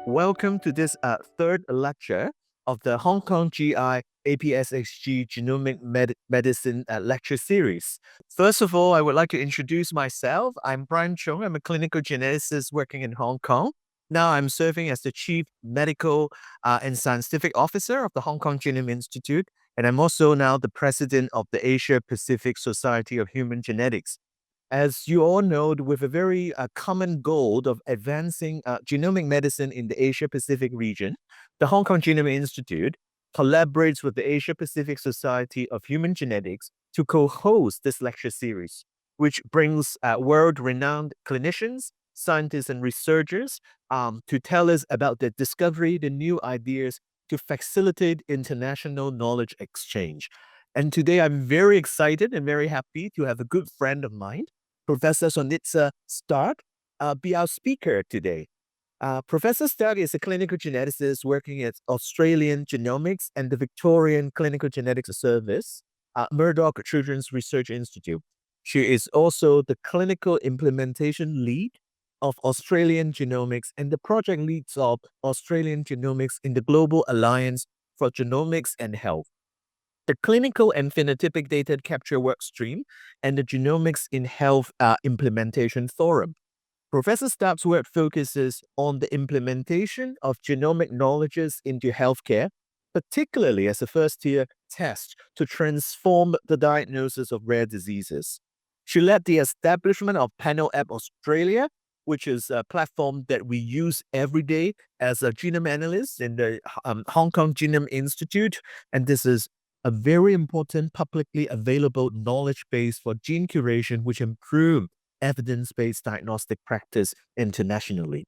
Welcome to this third lecture of the Hong Kong GI-APSHG Genomic Medicine lecture series. First of all, I would like to introduce myself. I'm Brian Chung. I'm a clinical geneticist working in Hong Kong. Now I'm serving as the Chief Medical and Scientific Officer of the Hong Kong Genome Institute, and I'm also now the President of the Asia Pacific Society of Human Genetics. As you all know, with a very common goal of advancing genomic medicine in the Asia Pacific region, the Hong Kong Genome Institute collaborates with the Asia Pacific Society of Human Genetics to co-host this lecture series, which brings world-renowned clinicians, scientists, and researchers to tell us about the discovery, the new ideas to facilitate international knowledge exchange. And today I'm very excited and very happy to have a good friend of mine, Professor Sonitsa Stark, be our speaker today. Professor Stark is a clinical geneticist working at Australian Genomics and the Victorian Clinical Genetics Service, Murdoch Children's Research Institute. She is also the clinical implementation lead of Australian Genomics and the project leads of Australian Genomics in the Global Alliance for Genomics and Health, the clinical and phenotypic data capture workstream, and the Genomics in Health Implementation Forum. Professor Stark's work focuses on the implementation of genomic knowledges into healthcare, particularly as a first-tier test to transform the diagnosis of rare diseases. She led the establishment of Panel App Australia, which is a platform that we use every day as a genome analyst in the Hong Kong Genome Institute, and this is a very important publicly available knowledge base for gene curation, which improve evidence-based diagnostic practice internationally.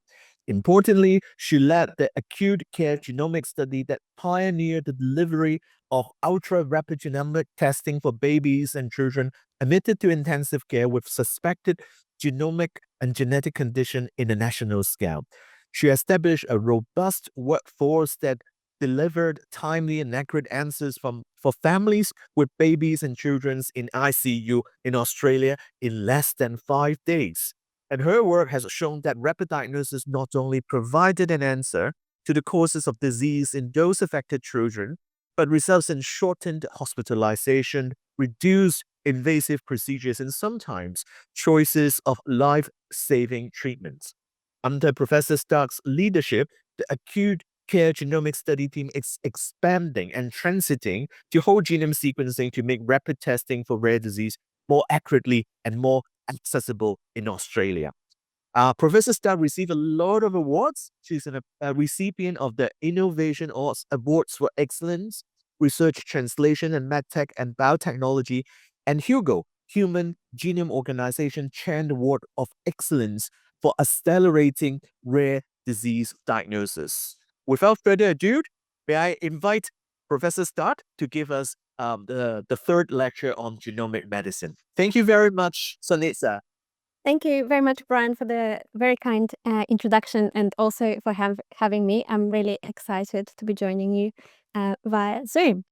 Importantly, she led the Acute care genomic study that pioneered the delivery of ultra-rapid genomic testing for babies and children admitted to intensive care with suspected genomic and genetic condition in a national scale. She established a robust workforce that delivered timely and accurate answers for families with babies and children in ICU in Australia in less than 5 days. And her work has shown that rapid diagnosis not only provided an answer to the causes of disease in those affected children, but results in shortened hospitalization, reduced invasive procedures, and sometimes choices of life-saving treatments. Under Professor Stark's leadership, the Acute care genomic study team is expanding and transiting to whole genome sequencing to make rapid testing for rare disease more accurately and more accessible in Australia. Professor Stark received a lot of awards. She's a recipient of the Innovation Awards for Excellence, Research Translation and MedTech and Biotechnology, and Hugo, Human Genome Organization Chan Award of Excellence for accelerating rare disease diagnosis. Without further ado, may I invite Professor Stark to give us the third lecture on genomic medicine. Thank you very much, Sonitsa. Thank you very much, Brian, for the very kind introduction and also for having me. I'm really excited to be joining you via Zoom.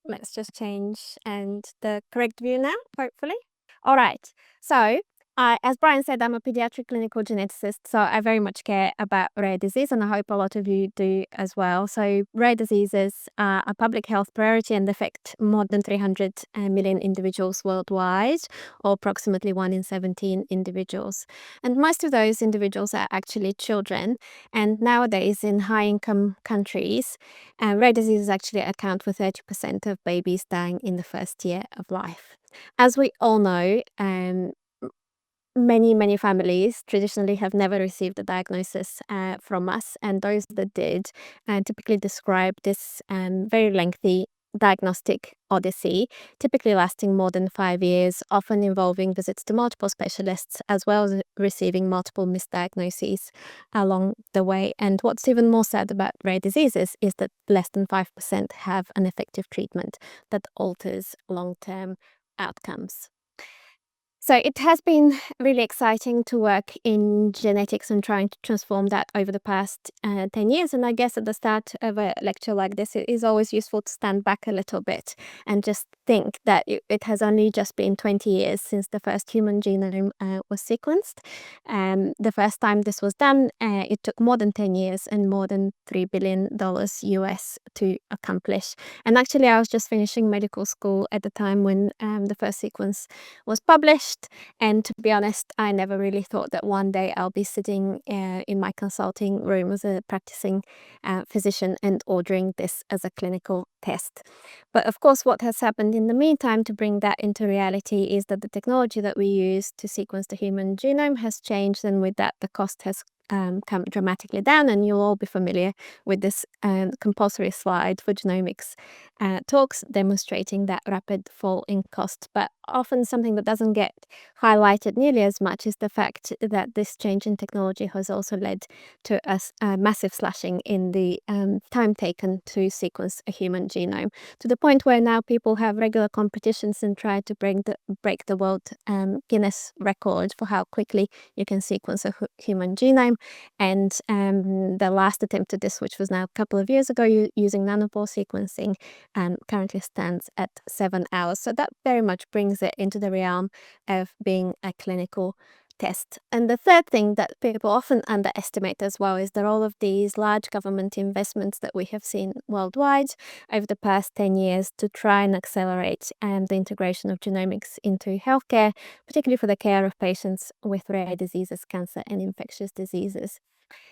Let's just change and the correct view now, hopefully. All right. So as Brian said, I'm a pediatric clinical geneticist, so I very much care about rare disease, and I hope a lot of you do as well. So rare diseases are a public health priority and affect more than 300 million individuals worldwide, or approximately 1 in 17 individuals. And most of those individuals are actually children. And nowadays, in high-income countries, rare diseases actually account for 30% of babies dying in the first year of life. As we all know, many families traditionally have never received a diagnosis from us, and those that did typically describe this very lengthy diagnostic odyssey, typically lasting more than 5 years, often involving visits to multiple specialists, as well as receiving multiple misdiagnoses along the way. And what's even more sad about rare diseases is that less than 5% have an effective treatment that alters long-term outcomes. So it has been really exciting to work in genetics and trying to transform that over the past 10 years. And I guess at the start of a lecture like this, it is always useful to stand back a little bit and just think that it has only just been 20 years since the first human genome was sequenced. The first time this was done, it took more than 10 years and more than $3 billion US to accomplish. And actually, I was just finishing medical school at the time when the first sequence was published. And to be honest, I never really thought that one day I'll be sitting in my consulting room as a practicing physician and ordering this as a clinical test. But of course, what has happened in the meantime to bring that into reality is that the technology that we use to sequence the human genome has changed, and with that, the cost has come dramatically down. And you'll all be familiar with this compulsory slide for genomics talks demonstrating that rapid fall in cost. But often something that doesn't get highlighted nearly as much is the fact that this change in technology has also led to a massive slashing in the time taken to sequence a human genome, to the point where now people have regular competitions and try to break the world Guinness record for how quickly you can sequence a human genome. And the last attempt at this, which was now a couple of years ago, using nanopore sequencing, currently stands at 7 hours. So that very much brings it into the realm of being a clinical test. And the third thing that people often underestimate as well is that all of these large government investments that we have seen worldwide over the past 10 years to try and accelerate the integration of genomics into healthcare, particularly for the care of patients with rare diseases, cancer and infectious diseases.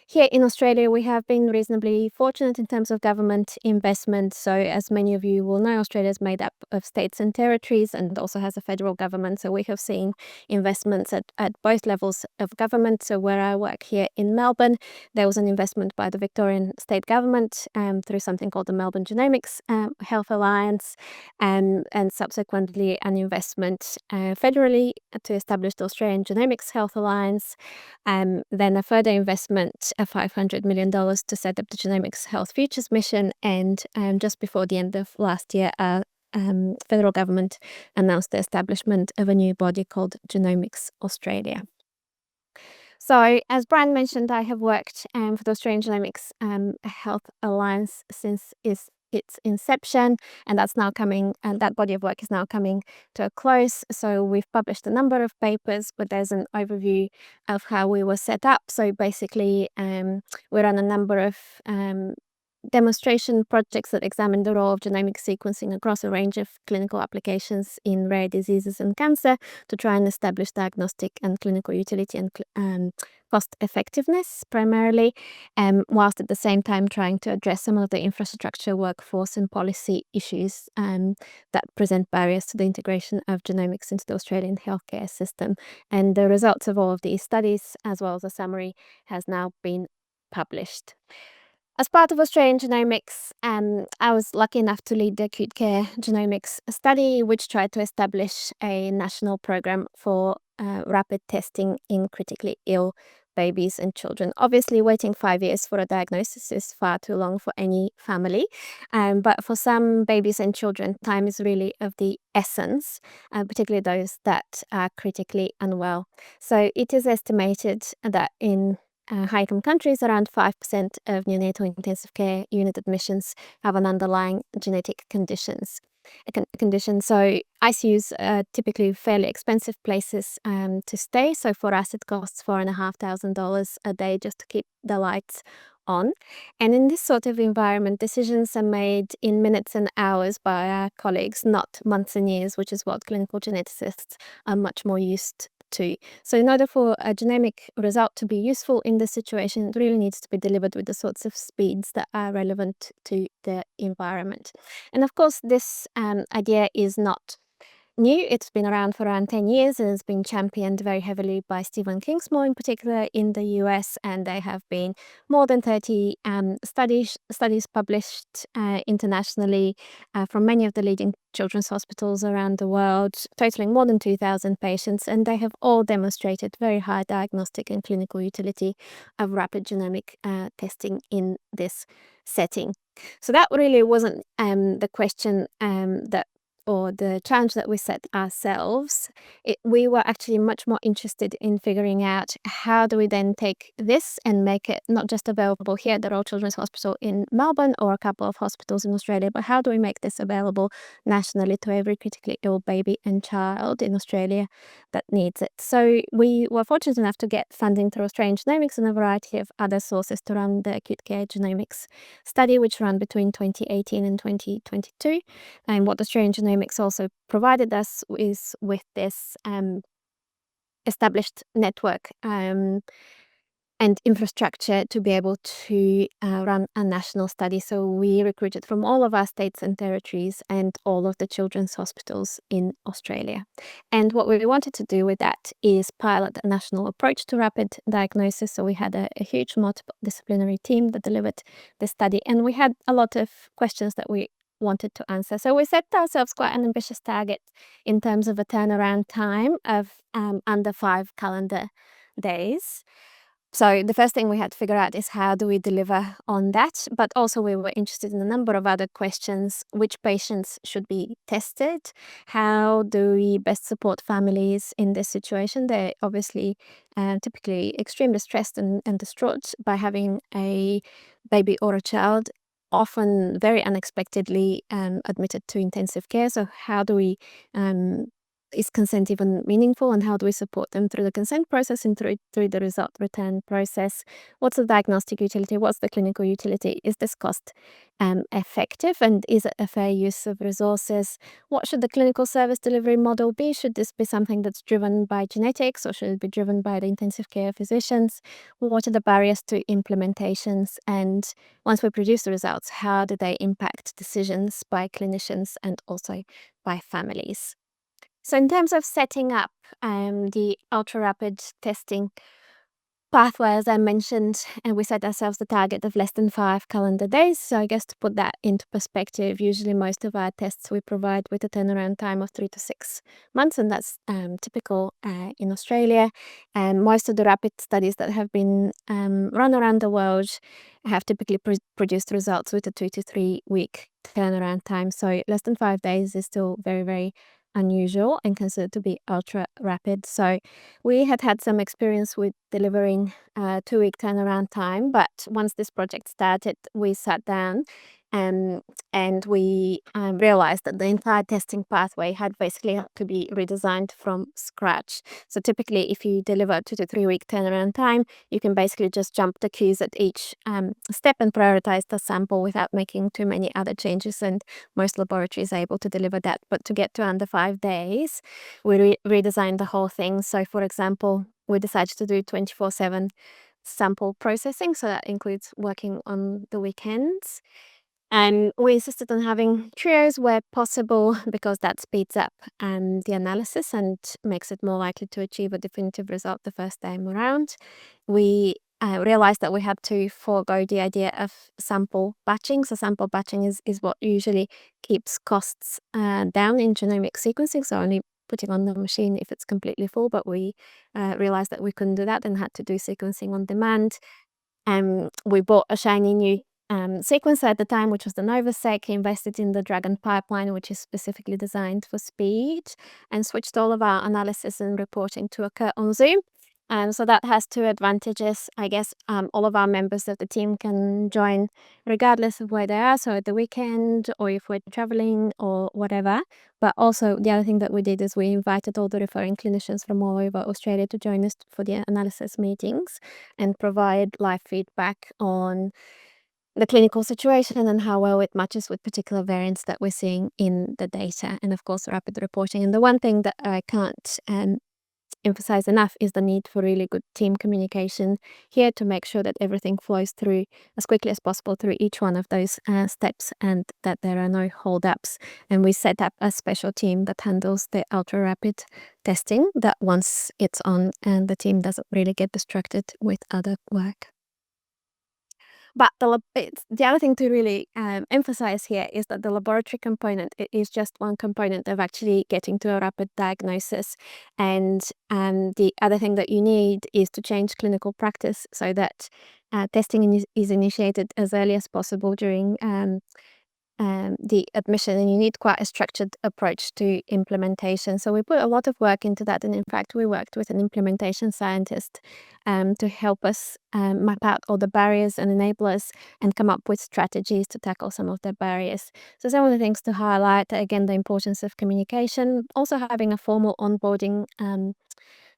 Here in Australia, we have been reasonably fortunate in terms of government investment. So as many of you will know, Australia is made up of states and territories and also has a federal government. So we have seen investments at both levels of government. So where I work here in Melbourne, there was an investment by the Victorian state government through something called the Melbourne Genomics Health Alliance, and subsequently an investment federally to establish the Australian Genomics Health Alliance. Then a further investment of $500 million to set up the Genomics Health Futures Mission. And just before the end of last year, federal government announced the establishment of a new body called Genomics Australia. So, as Brian mentioned, I have worked for the Australian Genomics Health Alliance since its inception, and that's now coming, and that body of work is now coming to a close. So we've published a number of papers, but there's an overview of how we were set up. So basically, we run a number of demonstration projects that examine the role of genomic sequencing across a range of clinical applications in rare diseases and cancer to try and establish diagnostic and clinical utility and cost effectiveness primarily, whilst at the same time trying to address some of the infrastructure, workforce and policy issues that present barriers to the integration of genomics into the Australian healthcare system. And the results of all of these studies, as well as a summary, has now been published. As part of Australian Genomics, I was lucky enough to lead the Acute Care Genomics study, which tried to establish a national program for rapid testing in critically ill babies and children. Obviously, waiting 5 years for a diagnosis is far too long for any family, but for some babies and children, time is really of the essence, particularly those that are critically unwell. So it is estimated that in high-income countries, around 5% of neonatal intensive care unit admissions have an underlying genetic condition. So ICUs are typically fairly expensive places to stay. So for us, it costs $4,500 a day just to keep the lights on. And in this sort of environment, decisions are made in minutes and hours by our colleagues, not months and years, which is what clinical geneticists are much more used to. So in order for a genomic result to be useful in this situation, it really needs to be delivered with the sorts of speeds that are relevant to the environment. And of course, this idea is not new. It's been around for around 10 years and it's been championed very heavily by Stephen Kingsmore in particular in the US, and there have been more than 30 studies published internationally from many of the leading children's hospitals around the world, totaling more than 2,000 patients, and they have all demonstrated very high diagnostic and clinical utility of rapid genomic testing in this setting. So that really wasn't the question that or the challenge that we set ourselves, we were actually much more interested in figuring out how do we then take this and make it not just available here at the Royal Children's Hospital in Melbourne or a couple of hospitals in Australia, but how do we make this available nationally to every critically ill baby and child in Australia that needs it. So we were fortunate enough to get funding through Australian Genomics and a variety of other sources to run the Acute Care Genomics study, which ran between 2018 and 2022. And what Australian Genomics also provided us is with this established network and infrastructure to be able to run a national study. So we recruited from all of our states and territories and all of the children's hospitals in Australia. And what we wanted to do with that is pilot a national approach to rapid diagnosis. So we had a huge multidisciplinary team that delivered the study, and we had a lot of questions that we wanted to answer. So we set ourselves quite an ambitious target in terms of a turnaround time of under 5 calendar days. So the first thing we had to figure out is how do we deliver on that, but also we were interested in a number of other questions. Which patients should be tested? How do we best support families in this situation? They're obviously typically extremely stressed and distraught by having a baby or a child, often very unexpectedly admitted to intensive care. So how do we is consent even meaningful, and how do we support them through the consent process and through the result return process? What's the diagnostic utility? What's the clinical utility? Is this cost effective, and is it a fair use of resources? What should the clinical service delivery model be? Should this be something that's driven by genetics, or should it be driven by the intensive care physicians? What are the barriers to implementations? And once we produce the results, how do they impact decisions by clinicians and also by families? So in terms of setting up the ultra-rapid testing pathway, as I mentioned, and we set ourselves the target of less than 5 calendar days. So I guess to put that into perspective, usually most of our tests we provide with a turnaround time of 3 to 6 months, and that's typical in Australia. And most of the rapid studies that have been run around the world have typically produced results with a 2 to 3 week turnaround time. So less than 5 days is still very, very unusual and considered to be ultra rapid. So we had some experience with delivering a 2-week turnaround time, but once this project started, we sat down and we realized that the entire testing pathway had basically had to be redesigned from scratch. So typically, if you deliver a 2 to 3 week turnaround time, you can basically just jump the queues at each step and prioritize the sample without making too many other changes, and most laboratories are able to deliver that. But to get to under 5 days, we redesigned the whole thing. So for example, we decided to do 24/7 sample processing, so that includes working on the weekends. And we insisted on having trios where possible because that speeds up the analysis and makes it more likely to achieve a definitive result the first time around. We realized that we had to forego the idea of sample batching. So sample batching is what usually keeps costs down in genomic sequencing, so only putting on the machine if it's completely full, but we realized that we couldn't do that and had to do sequencing on demand. We bought a shiny new sequencer at the time, which was the NovaSeq, invested in the Dragon pipeline, which is specifically designed for speed, and switched all of our analysis and reporting to occur on Zoom. So that has 2 advantages. I guess all of our members of the team can join regardless of where they are, so at the weekend or if we're traveling or whatever. But also the other thing that we did is we invited all the referring clinicians from all over Australia to join us for the analysis meetings and provide live feedback on the clinical situation and how well it matches with particular variants that we're seeing in the data, and of course rapid reporting. And the one thing that I can't emphasize enough is the need for really good team communication here to make sure that everything flows through as quickly as possible through each one of those steps, and that there are no holdups. And we set up a special team that handles the ultra rapid testing, that once it's on, and the team doesn't really get distracted with other work. But the other thing to really emphasize here is that the laboratory component is just one component of actually getting to a rapid diagnosis. And the other thing that you need is to change clinical practice so that testing is initiated as early as possible during the admission, and you need quite a structured approach to implementation. So we put a lot of work into that, and in fact we worked with an implementation scientist to help us map out all the barriers and enablers and come up with strategies to tackle some of the barriers. So some of the things to highlight, again, the importance of communication, also having a formal onboarding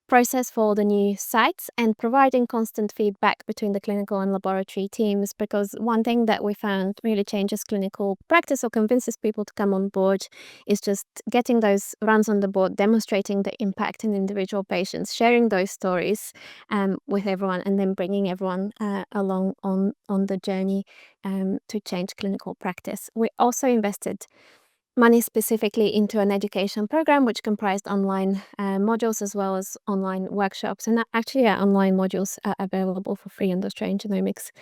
process for the new sites, and providing constant feedback between the clinical and laboratory teams, because one thing that we found really changes clinical practice or convinces people to come on board is just getting those runs on the board, demonstrating the impact in individual patients, sharing those stories with everyone, and then bringing everyone along on the journey to change clinical practice. We also invested money specifically into an education program which comprised online modules as well as online workshops. And actually, our online modules are available for free on the Australian Genomics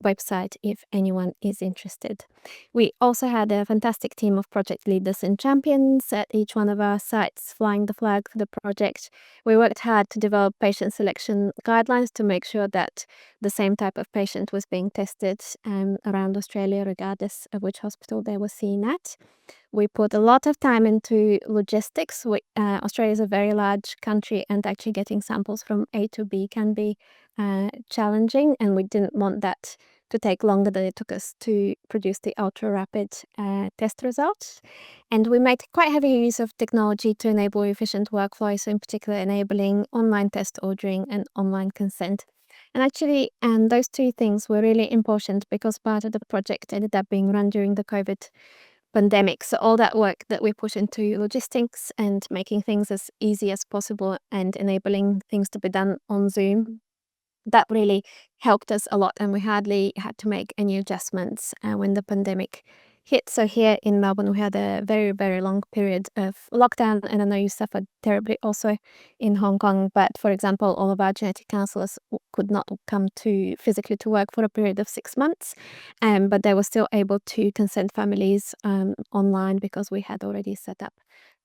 website if anyone is interested. We also had a fantastic team of project leaders and champions at each one of our sites flying the flag for the project. We worked hard to develop patient selection guidelines to make sure that the same type of patient was being tested around Australia, regardless of which hospital they were seen at. We put a lot of time into logistics. Australia is a very large country, and actually getting samples from A to B can be challenging, and we didn't want that to take longer than it took us to produce the ultra-rapid test results. And we made quite heavy use of technology to enable efficient workflows, so in particular enabling online test ordering and online consent. And actually, those two things were really important because part of the project ended up being run during the COVID pandemic. So all that work that we put into logistics and making things as easy as possible and enabling things to be done on Zoom, that really helped us a lot, and we hardly had to make any adjustments when the pandemic hit. So here in Melbourne, we had a very, very long period of lockdown, and I know you suffered terribly also in Hong Kong. But for example, all of our genetic counselors could not come to physically to work for a period of 6 months, but they were still able to consent families online because we had already set up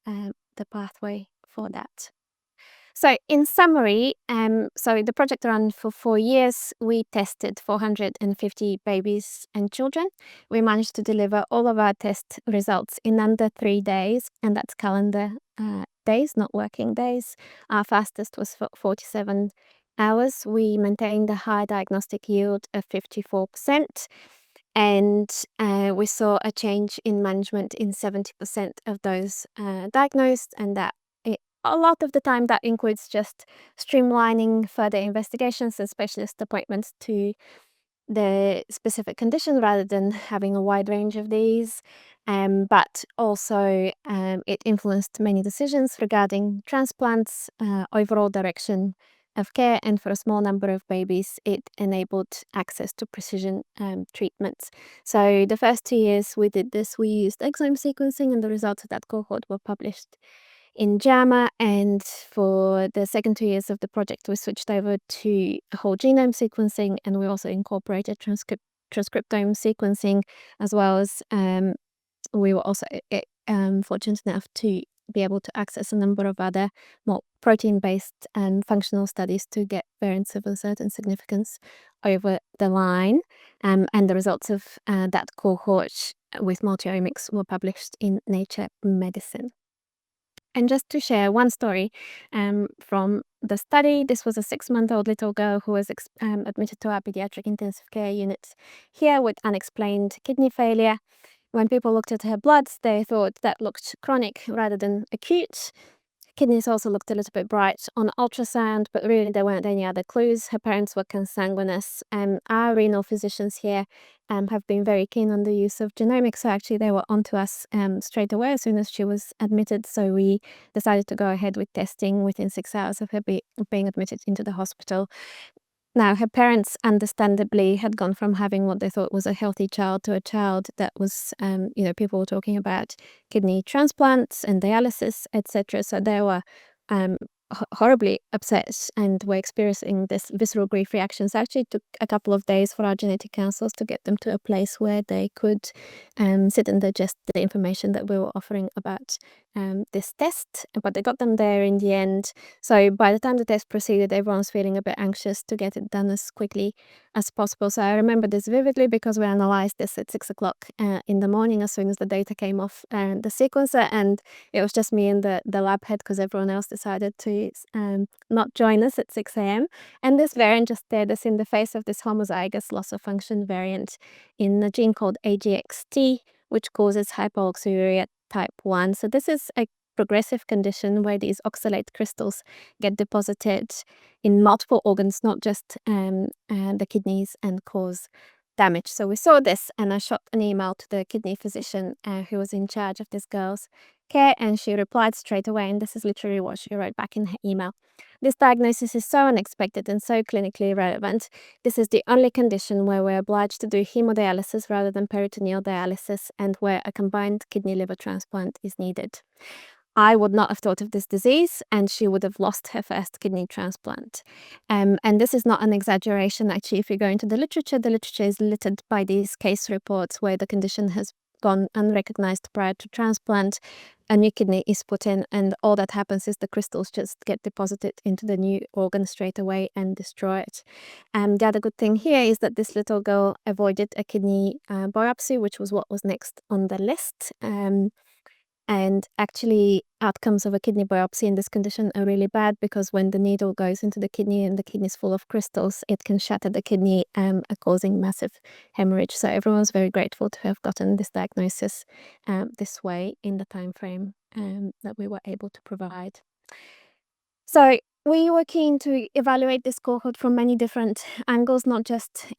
the pathway for that. So in summary, so the project ran for 4 years. We tested 450 babies and children. We managed to deliver all of our test results in under 3 days, and that's calendar days, not working days. Our fastest was 47 hours. We maintained a high diagnostic yield of 54%. And we saw a change in management in 70% of those diagnosed, and that a lot of the time that includes just streamlining further investigations and specialist appointments to the specific condition rather than having a wide range of these. But also it influenced many decisions regarding transplants, overall direction of care, and for a small number of babies, it enabled access to precision treatments. So the first 2 years we did this, we used exome sequencing, and the results of that cohort were published in JAMA. And for the second 2 years of the project, we switched over to whole genome sequencing, and we also incorporated transcriptome sequencing, as well as we were also fortunate enough to be able to access a number of other more protein-based and functional studies to get variants of uncertain significance over the line. And the results of that cohort with multiomics were published in Nature Medicine. And just to share one story from the study, this was a 6-month-old little girl who was admitted to our pediatric intensive care unit here with unexplained kidney failure. When people looked at her bloods, they thought that looked chronic rather than acute. Kidneys also looked a little bit bright on ultrasound, but really there weren't any other clues. Her parents were consanguineous. Our renal physicians here have been very keen on the use of genomics, so actually they were onto us straight away as soon as she was admitted. So we decided to go ahead with testing within 6 hours of her being admitted into the hospital. Now, her parents understandably had gone from having what they thought was a healthy child to a child that was, people were talking about kidney transplants and dialysis, etc. So they were horribly upset and were experiencing this visceral grief reactions. Actually, it took a couple of days for our genetic counselors to get them to a place where they could sit and digest the information that we were offering about this test. But they got them there in the end. So by the time the test proceeded, everyone was feeling a bit anxious to get it done as quickly as possible. So I remember this vividly because we analyzed this at 6 o'clock in the morning as soon as the data came off the sequencer, and it was just me and the lab head because everyone else decided to not join us at 6 a.m. And this variant just stared us in the face of this homozygous loss of function variant in a gene called AGXT, which causes hyperoxyurea type 1. So this is a progressive condition where these oxalate crystals get deposited in multiple organs, not just the kidneys, and cause damage. So we saw this, and I shot an email to the kidney physician who was in charge of this girl's care, and she replied straight away, and this is literally what she wrote back in her email. This diagnosis is so unexpected and so clinically relevant. This is the only condition where we're obliged to do hemodialysis rather than peritoneal dialysis, and where a combined kidney liver transplant is needed. I would not have thought of this disease, and she would have lost her first kidney transplant. And this is not an exaggeration. Actually, if you go into the literature is littered by these case reports where the condition has gone unrecognized prior to transplant. A new kidney is put in, and all that happens is the crystals just get deposited into the new organ straight away and destroy it. The other good thing here is that this little girl avoided a kidney biopsy, which was what was next on the list. And actually, outcomes of a kidney biopsy in this condition are really bad, because when the needle goes into the kidney and the kidney is full of crystals, it can shatter the kidney, causing massive hemorrhage. So everyone's very grateful to have gotten this diagnosis this way in the time frame that we were able to provide. So we were keen to evaluate this cohort from many different angles, not just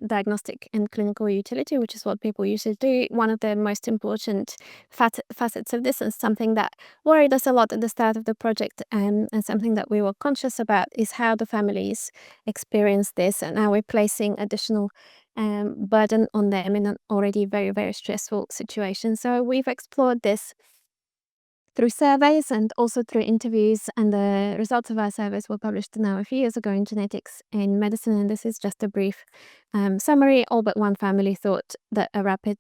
diagnostic and clinical utility, which is what people usually do. One of the most important facets of this, and something that worried us a lot at the start of the project, and something that we were conscious about, is how the families experience this, and are we placing additional burden on them in an already very, very stressful situation. So we've explored this through surveys and also through interviews, and the results of our surveys were published now a few years ago in Genetics in Medicine, and this is just a brief summary. All but one family thought that a rapid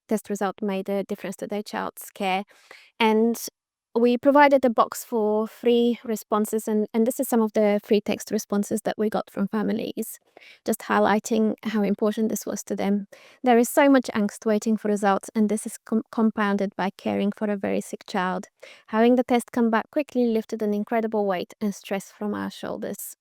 test result made a difference to their child's care, and we provided a box for free responses, and this is some of the free text responses that we got from families, just highlighting how important this was to them. There is so much angst waiting for results, and this is compounded by caring for a very sick child. Having the test come back quickly lifted an incredible weight and stress from our shoulders.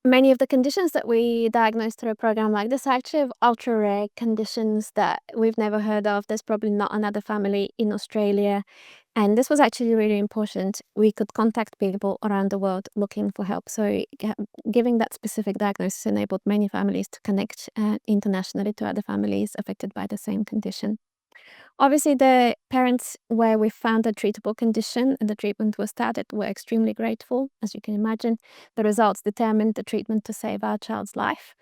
Many of the conditions that we diagnose through a program like this are actually ultra rare conditions that we've never heard of. There's probably not another family in Australia. And this was actually really important. We could contact people around the world looking for help. So giving that specific diagnosis enabled many families to connect internationally to other families affected by the same condition. Obviously, the parents where we found a treatable condition and the treatment was started were extremely grateful. As you can imagine, the results determined the treatment to save our child's life.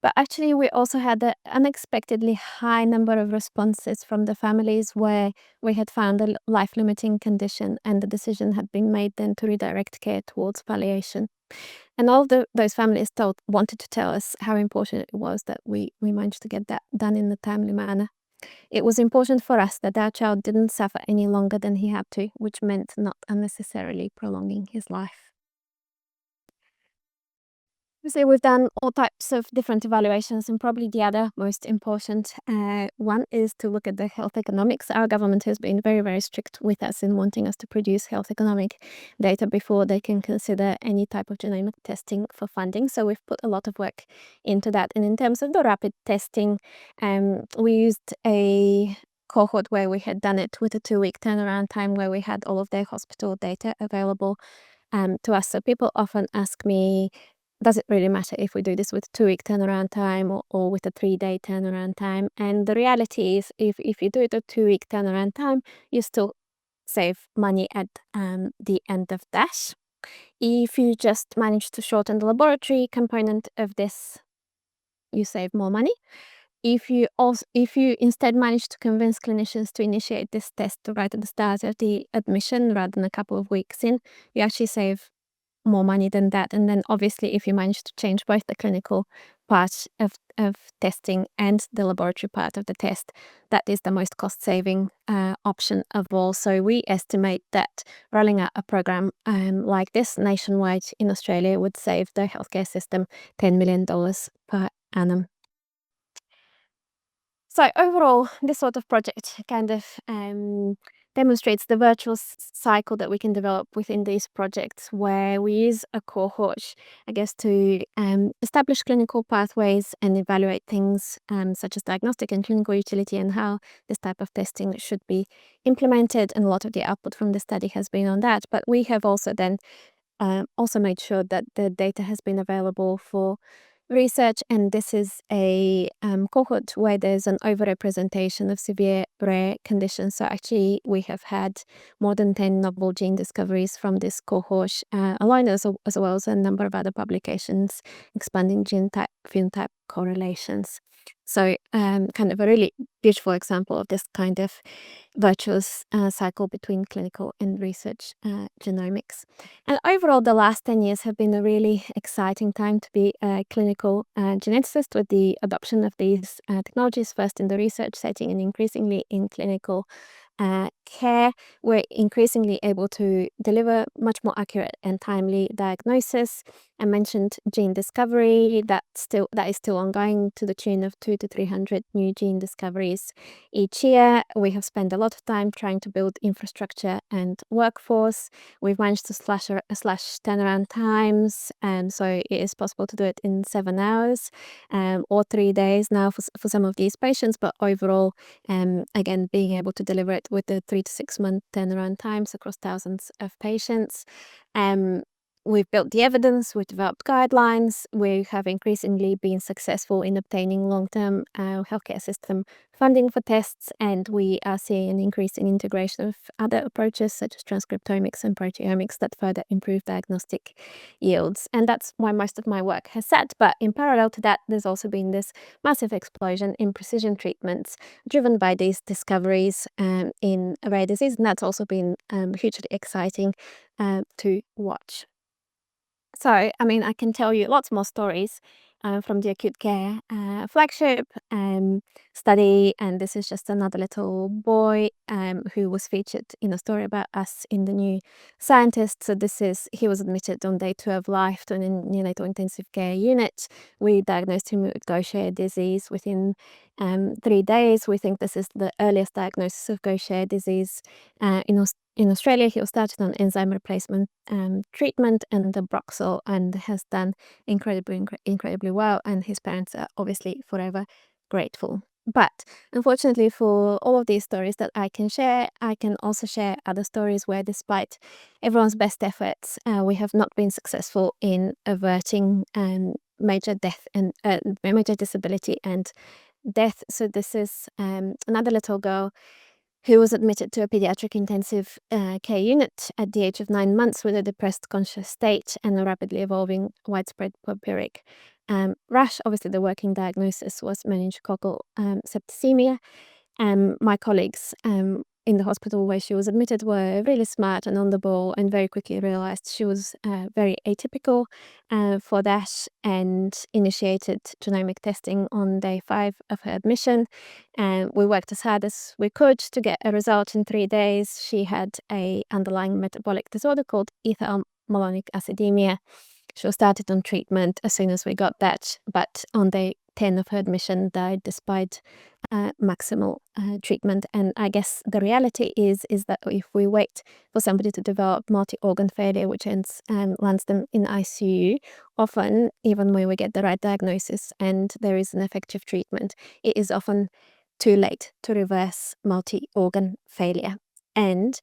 But actually, we also had an unexpectedly high number of responses from the families where we had found a life-limiting condition, and the decision had been made then to redirect care towards palliation. And all of those families wanted to tell us how important it was that we managed to get that done in a timely manner. It was important for us that our child didn't suffer any longer than he had to, which meant not unnecessarily prolonging his life. So we've done all types of different evaluations, and probably the other most important one is to look at the health economics. Our government has been very, very strict with us in wanting us to produce health economic data before they can consider any type of genomic testing for funding. So we've put a lot of work into that. And in terms of the rapid testing, we used a cohort where we had done it with a 2-week turnaround time, where we had all of their hospital data available to us. So people often ask me, does it really matter if we do this with 2-week turnaround time or with a 3-day turnaround time? And the reality is, if you do it a 2-week turnaround time, you still save money at the end of that. If you just manage to shorten the laboratory component of this, you save more money. If you instead manage to convince clinicians to initiate this test right at the start of the admission rather than a couple of weeks in, you actually save more money than that. And then obviously if you manage to change both the clinical part of testing and the laboratory part of the test, that is the most cost-saving option of all. So we estimate that rolling out a program like this nationwide in Australia would save the healthcare system $10 million per annum. So overall, this sort of project kind of demonstrates the virtuous cycle that we can develop within these projects, where we use a cohort, I guess, to establish clinical pathways and evaluate things such as diagnostic and clinical utility and how this type of testing should be implemented. And a lot of the output from the study has been on that. But we have also then also made sure that the data has been available for research, and this is a cohort where there's an overrepresentation of severe rare conditions. So actually we have had more than 10 novel gene discoveries from this cohort alone, as well as a number of other publications expanding genotype phenotype correlations. So kind of a really beautiful example of this kind of virtuous cycle between clinical and research genomics. And overall, the last 10 years have been a really exciting time to be a clinical geneticist, with the adoption of these technologies, first in the research setting and increasingly in clinical care. We're increasingly able to deliver much more accurate and timely diagnosis. I mentioned gene discovery, that is still ongoing, to the tune of 200 to 300 new gene discoveries each year. We have spent a lot of time trying to build infrastructure and workforce. We've managed to slash turnaround times, and so it is possible to do it in 7 hours or 3 days now for some of these patients. But overall, again, being able to deliver it with the 3 to 6 month turnaround times across thousands of patients. We've built the evidence, we've developed guidelines, we have increasingly been successful in obtaining long-term healthcare system funding for tests, and we are seeing an increase in integration of other approaches such as transcriptomics and proteomics that further improve diagnostic yields. And that's why most of my work has sat. But in parallel to that, there's also been this massive explosion in precision treatments driven by these discoveries in rare disease, and that's also been hugely exciting to watch. So, I mean, I can tell you lots more stories from the acute care flagship study, and this is just another little boy who was featured in a story about us in the New Scientist. So he was admitted on day 2 of life to an neonatal intensive care unit. We diagnosed him with Gaucher disease within 3 days. We think this is the earliest diagnosis of Gaucher disease in Australia. He was started on enzyme replacement treatment and the Broxol, and has done incredibly well, and his parents are obviously forever grateful. But unfortunately, for all of these stories that I can share, I can also share other stories where, despite everyone's best efforts, we have not been successful in averting major death and major disability and death. So this is another little girl who was admitted to a pediatric intensive care unit at the age of 9 months with a depressed conscious state and a rapidly evolving widespread purpuric rash. Obviously, the working diagnosis was meningococcal septicemia. My colleagues in the hospital where she was admitted were really smart and on the ball, and very quickly realized she was very atypical for that, and initiated genomic testing on day 5 of her admission. And we worked as hard as we could to get a result in 3 days. She had a underlying metabolic disorder called ethyl malonic acidemia. She was started on treatment as soon as we got that, but on day 10 of her admission died despite maximal treatment. And I guess the reality is that if we wait for somebody to develop multi-organ failure, which lands them in ICU, often, even when we get the right diagnosis and there is an effective treatment, it is often too late to reverse multi-organ failure. And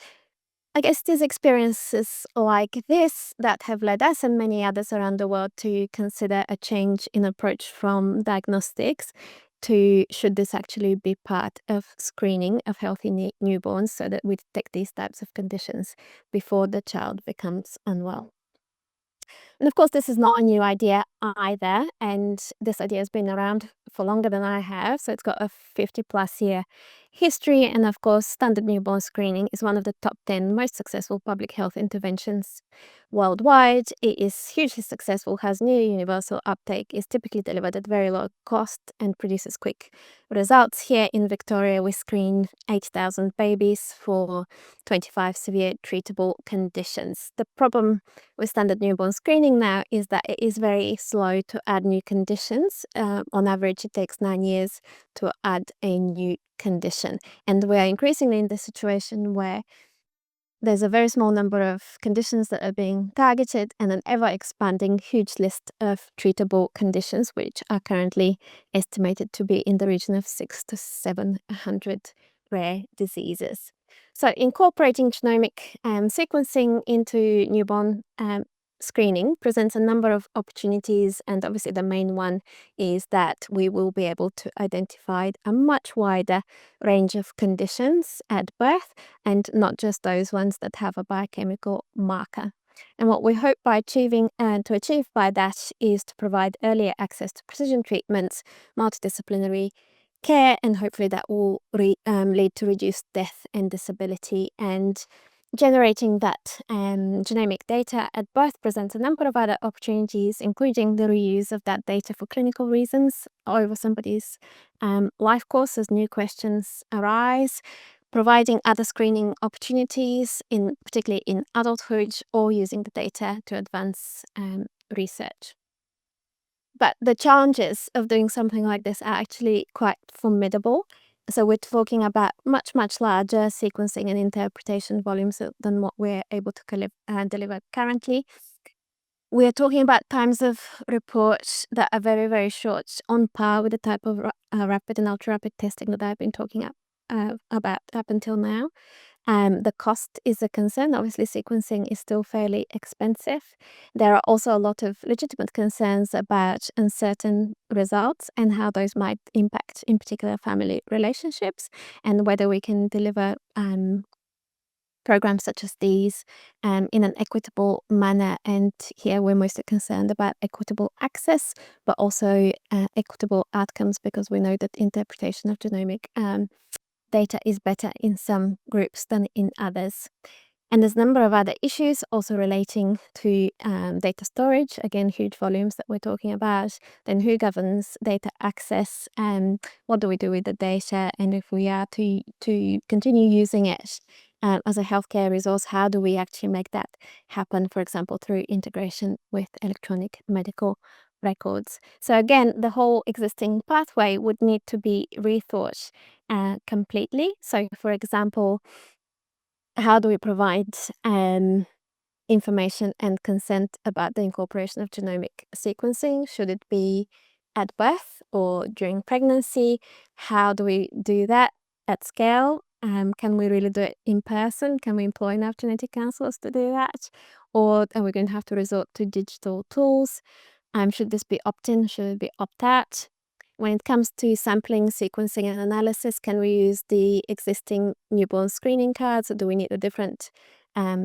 I guess these experiences like this that have led us and many others around the world to consider a change in approach from diagnostics to, should this actually be part of screening of healthy newborns, so that we detect these types of conditions before the child becomes unwell. And of course, this is not a new idea either, and this idea has been around for longer than I have, so it's got a 50+ year history. And of course, standard newborn screening is one of the top 10 most successful public health interventions worldwide. It is hugely successful, has near universal uptake, is typically delivered at very low cost, and produces quick results. Here in Victoria, we screen 8,000 babies for 25 severe treatable conditions. The problem with standard newborn screening now is that it is very slow to add new conditions. On average, it takes 9 years to add a new condition. And we are increasingly in the situation where there's a very small number of conditions that are being targeted, and an ever-expanding huge list of treatable conditions, which are currently estimated to be in the region of 600 to 700 rare diseases. So incorporating genomic sequencing into newborn screening presents a number of opportunities, and obviously the main one is that we will be able to identify a much wider range of conditions at birth, and not just those ones that have a biochemical marker. And what we hope by achieve by that is to provide earlier access to precision treatments, multidisciplinary care, and hopefully that will lead to reduced death and disability. And generating that genomic data at birth presents a number of other opportunities, including the reuse of that data for clinical reasons over somebody's life course as new questions arise, providing other screening opportunities, particularly in adulthood, or using the data to advance research. But the challenges of doing something like this are actually quite formidable. So we're talking about much, much larger sequencing and interpretation volumes than what we're able to deliver currently. We're talking about times of report that are very, very short, on par with the type of rapid and ultra-rapid testing that I've been talking about up until now. The cost is a concern. Obviously, sequencing is still fairly expensive. There are also a lot of legitimate concerns about uncertain results and how those might impact, in particular, family relationships, and whether we can deliver programs such as these in an equitable manner. And here we're mostly concerned about equitable access, but also equitable outcomes, because we know that interpretation of genomic data is better in some groups than in others. And there's a number of other issues also relating to data storage. Again, huge volumes that we're talking about. Then who governs data access? What do we do with the data? And if we are to continue using it as a healthcare resource, how do we actually make that happen, for example, through integration with electronic medical records? So again, the whole existing pathway would need to be rethought completely. So, for example, how do we provide information and consent about the incorporation of genomic sequencing? Should it be at birth or during pregnancy? How do we do that at scale? Can we really do it in person? Can we employ enough genetic counselors to do that? Or are we going to have to resort to digital tools? Should this be opt-in? Should it be opt-out? When it comes to sampling, sequencing, and analysis, can we use the existing newborn screening cards, or do we need a different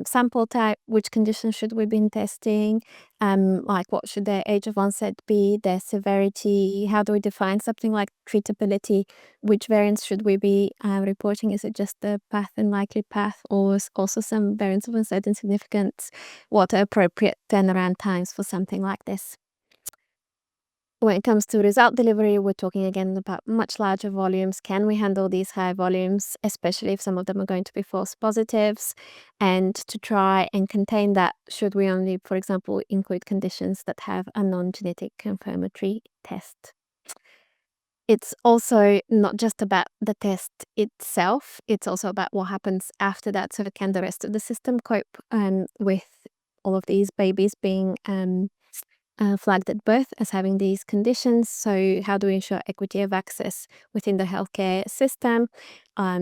sample type? Which conditions should we be testing? Like, what should their age of onset be, their severity? How do we define something like treatability? Which variants should we be reporting? Is it just the path and likely path, or also some variants of uncertain significance? What are appropriate turnaround times for something like this? When it comes to result delivery, we're talking again about much larger volumes. Can we handle these high volumes, especially if some of them are going to be false positives? And to try and contain that, should we only, for example, include conditions that have a non-genetic confirmatory test? It's also not just about the test itself, it's also about what happens after that. So can the rest of the system cope with all of these babies being flagged at birth as having these conditions? So how do we ensure equity of access within the healthcare system?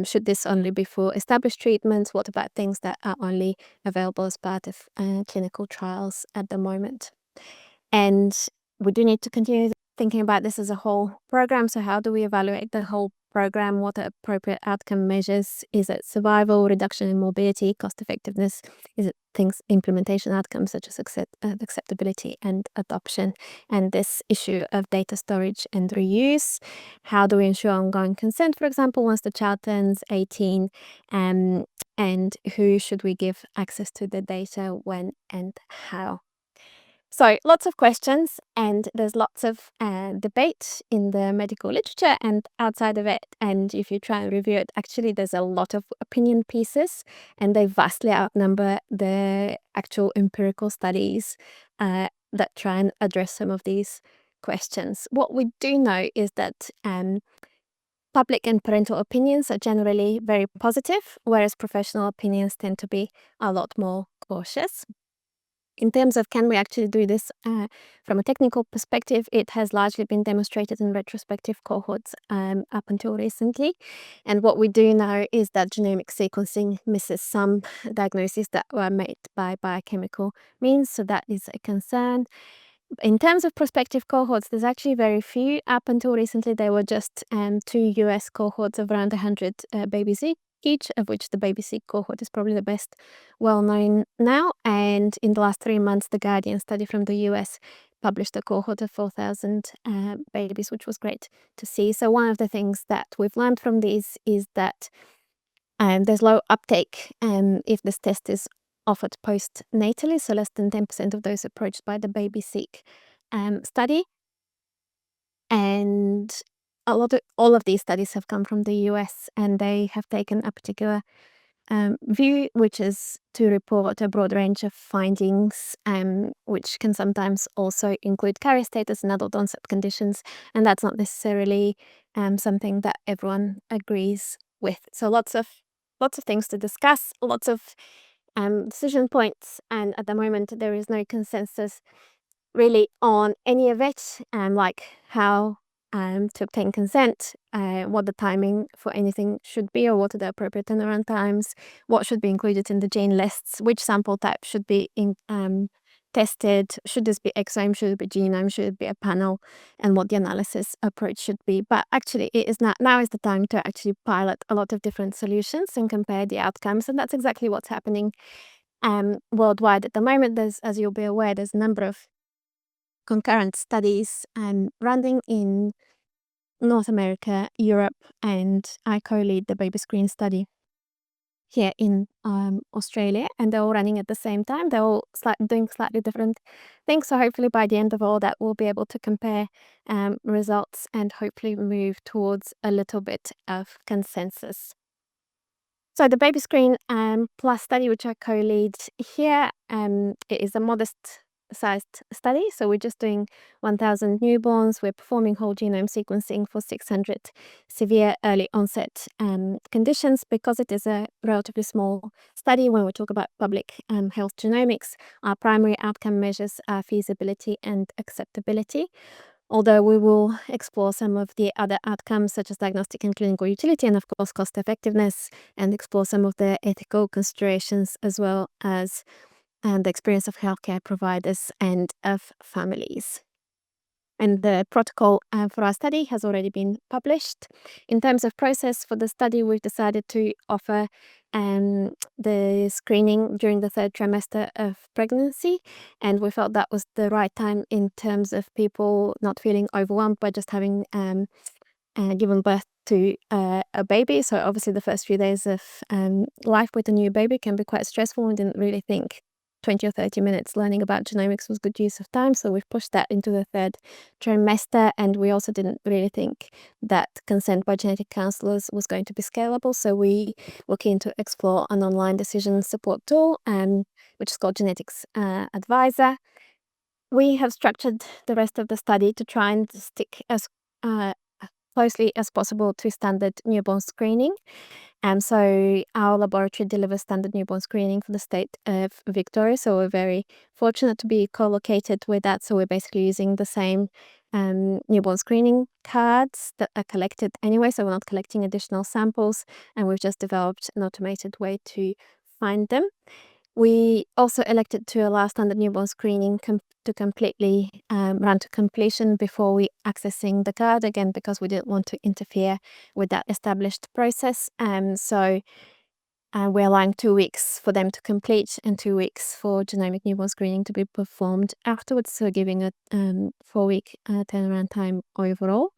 Should this only be for established treatments? What about things that are only available as part of clinical trials at the moment? And we do need to continue thinking about this as a whole program. So how do we evaluate the whole program, what are appropriate outcome measures? Is it survival, reduction in morbidity, cost effectiveness? Is it things, implementation outcomes such as acceptability and adoption? And this issue of data storage and reuse. How do we ensure ongoing consent, for example, once the child turns 18? And who should we give access to the data, when and how? So lots of questions, and there's lots of debate in the medical literature and outside of it. And if you try and review it, actually there's a lot of opinion pieces, and they vastly outnumber the actual empirical studies that try and address some of these questions. What we do know is that public and parental opinions are generally very positive, whereas professional opinions tend to be a lot more cautious. In terms of can we actually do this from a technical perspective, it has largely been demonstrated in retrospective cohorts up until recently. And what we do know is that genomic sequencing misses some diagnoses that were made by biochemical means, so that is a concern. In terms of prospective cohorts, there's actually very few. Up until recently, there were just 2 US cohorts of around 100 babies each, of which the BabyScreen cohort is probably the best well known now. And in the last 3 months, the Guardian study from the US published a cohort of 4,000 babies, which was great to see. So one of the things that we've learned from these is that there's low uptake if this test is offered postnatally, so less than 10% of those approached by the BabySeq study. And all of these studies have come from the US, and they have taken a particular view, which is to report a broad range of findings, which can sometimes also include carrier status and adult onset conditions, and that's not necessarily something that everyone agrees with. So lots of things to discuss, lots of decision points, and at the moment there is no consensus really on any of it, like how to obtain consent, what the timing for anything should be, or what are the appropriate turnaround times, what should be included in the gene lists, which sample type should be tested, should this be exome, should it be genome, should it be a panel, and what the analysis approach should be. But actually it is now is the time to actually pilot a lot of different solutions and compare the outcomes, and that's exactly what's happening worldwide at the moment. There's, as you'll be aware, there's a number of concurrent studies running in North America, Europe, and I co-lead the BabyScreen study here in Australia, and they're all running at the same time. They're all doing slightly different things, so hopefully by the end of all that we'll be able to compare results and hopefully move towards a little bit of consensus. So the BabyScreen Plus study, which I co-lead here, it is a modest-sized study. So we're just doing 1,000 newborns. We're performing whole genome sequencing for 600 severe early onset conditions. Because it is a relatively small study, when we talk about public health genomics, our primary outcome measures are feasibility and acceptability. Although we will explore some of the other outcomes such as diagnostic and clinical utility, and of course cost effectiveness, and explore some of the ethical considerations as well as the experience of healthcare providers and of families. And the protocol for our study has already been published. In terms of process for the study, we've decided to offer the screening during the 3rd trimester of pregnancy, and we felt that was the right time in terms of people not feeling overwhelmed by just having given birth to a baby. So obviously the first few days of life with a new baby can be quite stressful. We didn't really think 20 or 30 minutes learning about genomics was good use of time, so we've pushed that into the 3rd trimester. And we also didn't really think that consent by genetic counselors was going to be scalable, so we were keen to explore an online decision support tool, which is called Genetics Advisor. We have structured the rest of the study to try and stick as closely as possible to standard newborn screening. So our laboratory delivers standard newborn screening for the state of Victoria, so we're very fortunate to be co-located with that. So we're basically using the same newborn screening cards that are collected anyway, so we're not collecting additional samples, and we've just developed an automated way to find them. We also elected to allow standard newborn screening to completely run to completion before we accessing the card, again, because we didn't want to interfere with that established process. So we're allowing 2 weeks for them to complete and 2 weeks for genomic newborn screening to be performed afterwards, so giving a 4-week turnaround time overall.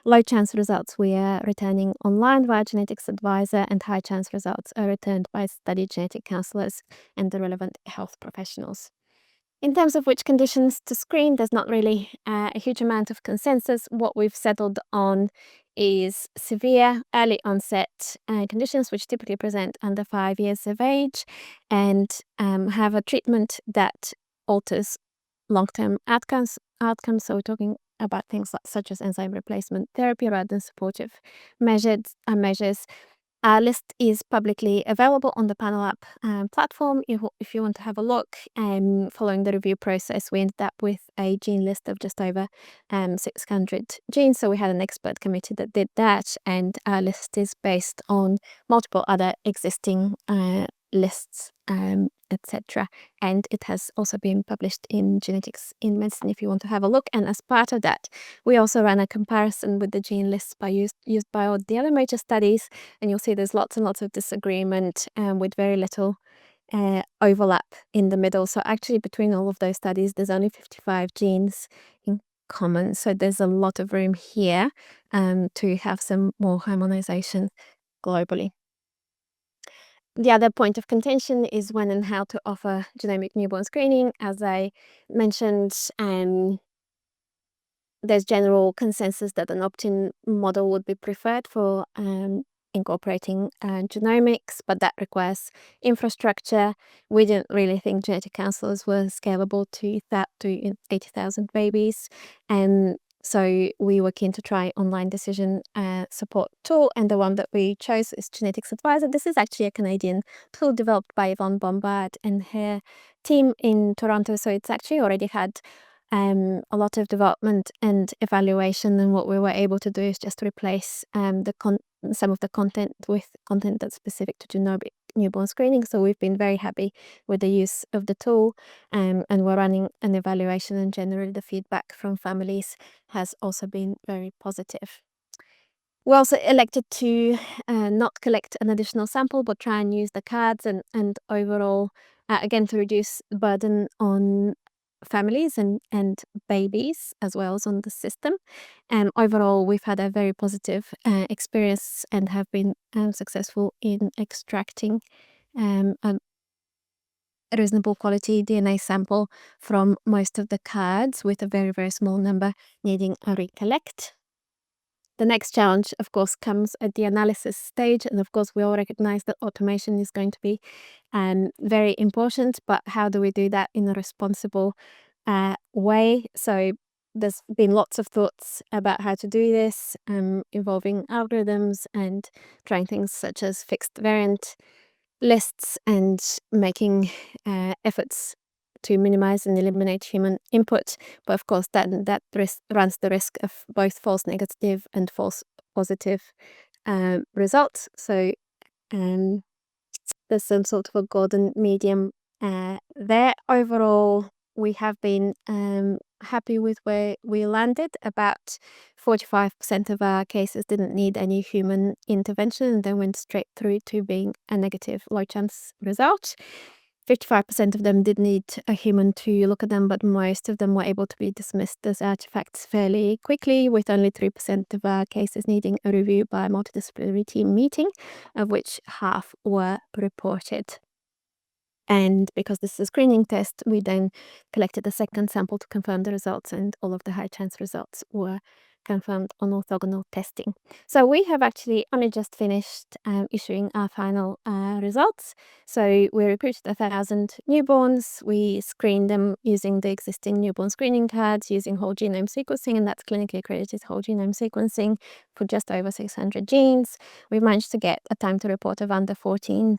Low chance results we are returning online via genetics advisor, and high chance results are returned by study genetic counselors and the relevant health professionals. In terms of which conditions to screen, there's not really a huge amount of consensus. What we've settled on is severe early onset conditions, which typically present under 5 years of age and have a treatment that alters long-term outcomes. So we're talking about things such as enzyme replacement therapy rather than supportive measures. Our list is publicly available on the Panel App platform. If you want to have a look, following the review process, we ended up with a gene list of just over 600 genes. So we had an expert committee that did that, and our list is based on multiple other existing lists, etc. And it has also been published in Genetics in Medicine if you want to have a look. And as part of that, we also ran a comparison with the gene lists used by all the other major studies, and you'll see there's lots and lots of disagreement with very little overlap in the middle. So actually between all of those studies, there's only 55 genes in common. So there's a lot of room here to have some more harmonization globally. The other point of contention is when and how to offer genomic newborn screening. As I mentioned, there's general consensus that an opt-in model would be preferred for incorporating genomics, but that requires infrastructure. We didn't really think genetic counselors were scalable to 80,000 babies, and so we were keen to try online decision support tool, and the one that we chose is Genetics Advisor. This is actually a Canadian tool developed by Yvonne Bombard and her team in Toronto, so it's actually already had a lot of development and evaluation, and what we were able to do is just replace some of the content with content that's specific to genomic newborn screening. So we've been very happy with the use of the tool, and we're running an evaluation, and generally the feedback from families has also been very positive. We also elected to not collect an additional sample, but try and use the cards, and overall, again, to reduce the burden on families and babies as well as on the system. And overall, we've had a very positive experience and have been successful in extracting a reasonable quality DNA sample from most of the cards, with a very, very small number needing a recollect. The next challenge, of course, comes at the analysis stage, and of course we all recognize that automation is going to be very important, but how do we do that in a responsible way? So there's been lots of thoughts about how to do this, involving algorithms and trying things such as fixed variant lists and making efforts to minimize and eliminate human input. But of course, that runs the risk of both false negative and false positive results. So there's some sort of a golden medium there. Overall, we have been happy with where we landed. About 45% of our cases didn't need any human intervention and then went straight through to being a negative low chance result. 55% of them did need a human to look at them, but most of them were able to be dismissed as artifacts fairly quickly, with only 3% of our cases needing a review by a multidisciplinary team meeting, of which half were reported. And because this is a screening test, we then collected a second sample to confirm the results, and all of the high chance results were confirmed on orthogonal testing. So we have actually only just finished issuing our final results. So we recruited 1,000 newborns. We screened them using the existing newborn screening cards, using whole genome sequencing, and that's clinically accredited whole genome sequencing for just over 600 genes. We managed to get a time to report of under 14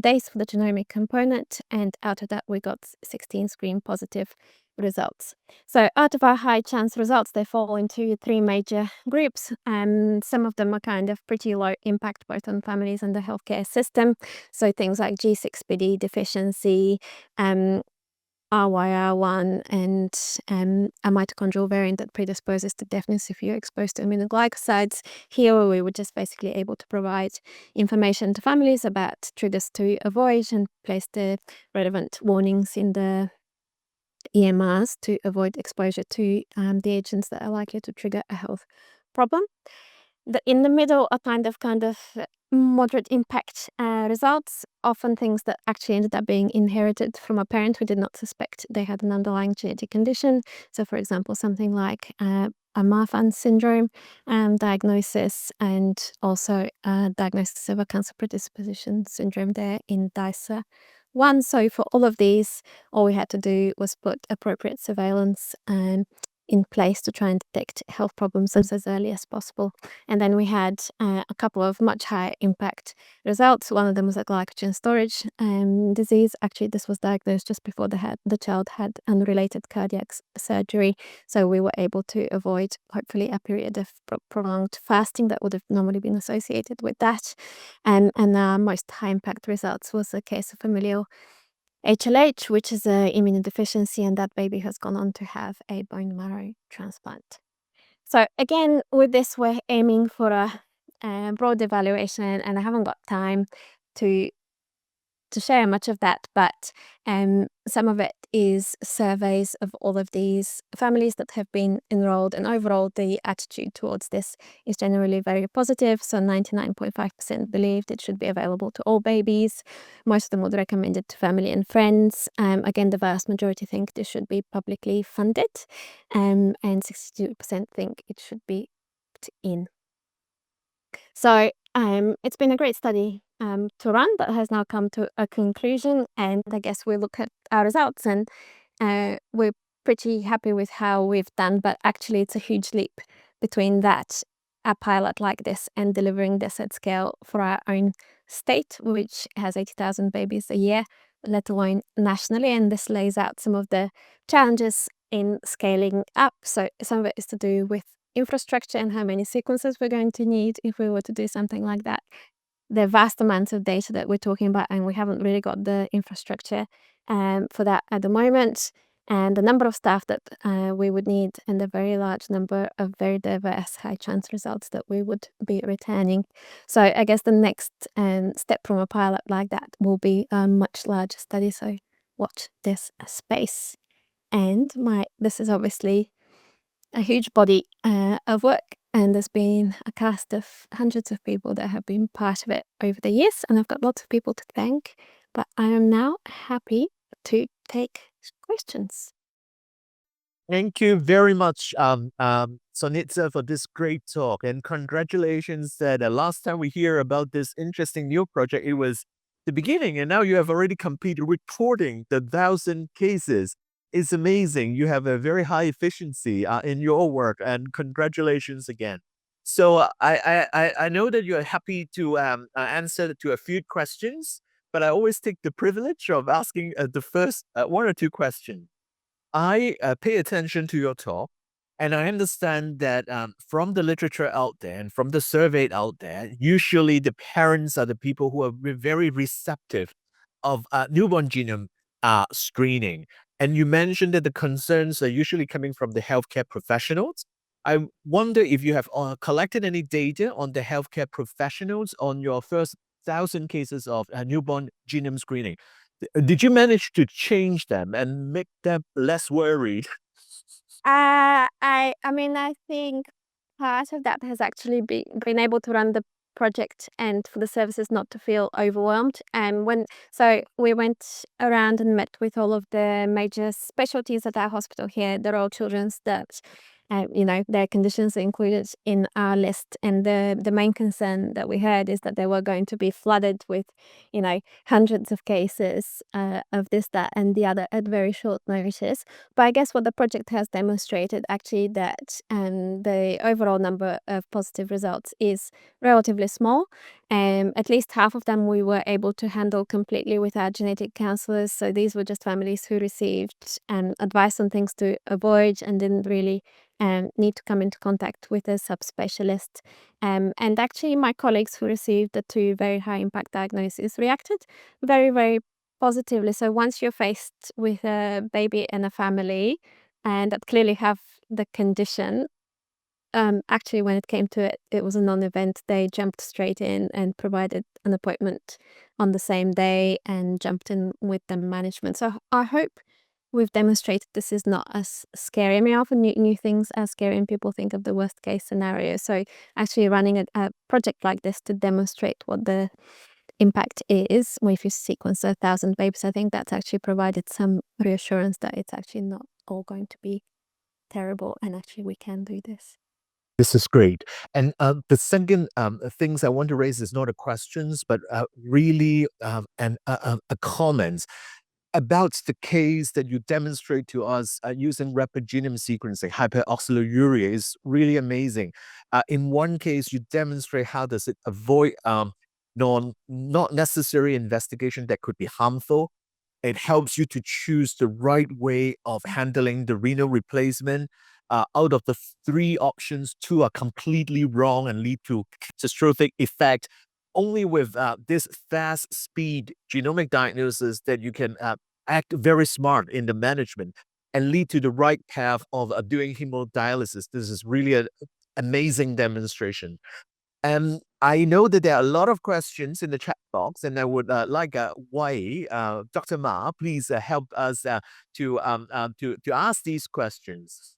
days for the genomic component, and out of that we got 16 screen positive results. So out of our high chance results, they fall into 3 major groups, and some of them are kind of pretty low impact both on families and the healthcare system. So things like G6PD deficiency, RYR1, and a mitochondrial variant that predisposes to deafness if you're exposed to aminoglycosides. Here we were just basically able to provide information to families about triggers to avoid and place the relevant warnings in the EMRs to avoid exposure to the agents that are likely to trigger a health problem. In the middle are kind of moderate impact results, often things that actually ended up being inherited from a parent who did not suspect they had an underlying genetic condition. So, for example, something like a Marfan syndrome diagnosis, and also diagnosis of a cancer predisposition syndrome there in DICER1. So for all of these, all we had to do was put appropriate surveillance in place to try and detect health problems as early as possible. And then we had a couple of much higher impact results. One of them was a glycogen storage disease. Actually, this was diagnosed just before the child had unrelated cardiac surgery. So we were able to avoid, hopefully, a period of prolonged fasting that would have normally been associated with that. And our most high impact results was a case of familial HLH, which is an immunodeficiency, and that baby has gone on to have a bone marrow transplant. So again, with this, we're aiming for a broad evaluation, and I haven't got time to share much of that, but some of it is surveys of all of these families that have been enrolled, and overall the attitude towards this is generally very positive. So 99.5% believed it should be available to all babies. Most of them would recommend it to family and friends. Again, the vast majority think this should be publicly funded, and 62% think it should be put in. So it's been a great study to run that has now come to a conclusion, and I guess we look at our results and we're pretty happy with how we've done, but actually it's a huge leap between that, a pilot like this, and delivering this at scale for our own state, which has 80,000 babies a year, let alone nationally. And this lays out some of the challenges in scaling up. So some of it is to do with infrastructure and how many sequences we're going to need if we were to do something like that. The vast amounts of data that we're talking about, and we haven't really got the infrastructure for that at the moment, and the number of staff that we would need, and the very large number of very diverse high chance results that we would be returning. So I guess the next step from a pilot like that will be a much larger study, so watch this space. And this is obviously a huge body of work, and there's been a cast of hundreds of people that have been part of it over the years, and I've got lots of people to thank, but I am now happy to take questions. Thank you very much, Sonitsa, for this great talk, and congratulations that last time we hear about this interesting new project, it was the beginning, and now you have already completed reporting the 1,000 cases. It's amazing. You have a very high efficiency in your work, and congratulations again. So I know that you're happy to answer to a few questions, but I always take the privilege of asking the first 1 or 2 questions. I pay attention to your talk, and I understand that from the literature out there and from the survey out there, usually the parents are the people who are very receptive of newborn genome screening. And you mentioned that the concerns are usually coming from the healthcare professionals. I wonder if you have collected any data on the healthcare professionals on your first 1,000 cases of newborn genome screening. Did you manage to change them and make them less worried? I mean, I think part of that has actually been able to run the project and for the services not to feel overwhelmed. And so we went around and met with all of the major specialties at our hospital here, the Royal Children's, that their conditions are included in our list. And the main concern that we heard is that they were going to be flooded with, hundreds of cases of this, that, and the other at very short notice. But I guess what the project has demonstrated actually that the overall number of positive results is relatively small. At least half of them we were able to handle completely with our genetic counselors. So these were just families who received advice on things to avoid and didn't really need to come into contact with a subspecialist. And actually, my colleagues who received the 2 very high impact diagnoses reacted very, very positively. So once you're faced with a baby and a family and that clearly have the condition, actually, when it came to it, it was a non-event. They jumped straight in and provided an appointment on the same day and jumped in with the management. So I hope we've demonstrated this is not as scary. I mean, often new things are scary and people think of the worst case scenario. So actually running a project like this to demonstrate what the impact is, well, if you sequence 1,000 babies, I think that's actually provided some reassurance that it's actually not all going to be terrible and actually we can do this. This is great. And the second things I want to raise is not a questions, but really a comment about the case that you demonstrate to us using rapid genome sequencing. Hyperoxaluria is really amazing. In one case, you demonstrate how does it avoid not necessary investigation that could be harmful. It helps you to choose the right way of handling the renal replacement. Out of the 3 options, 2 are completely wrong and lead to catastrophic effect. Only with this fast speed genomic diagnosis that you can act very smart in the management and lead to the right path of doing hemodialysis. This is really an amazing demonstration. I know that there are a lot of questions in the chat box, and I would like Wei, Dr. Ma, please help us to ask these questions.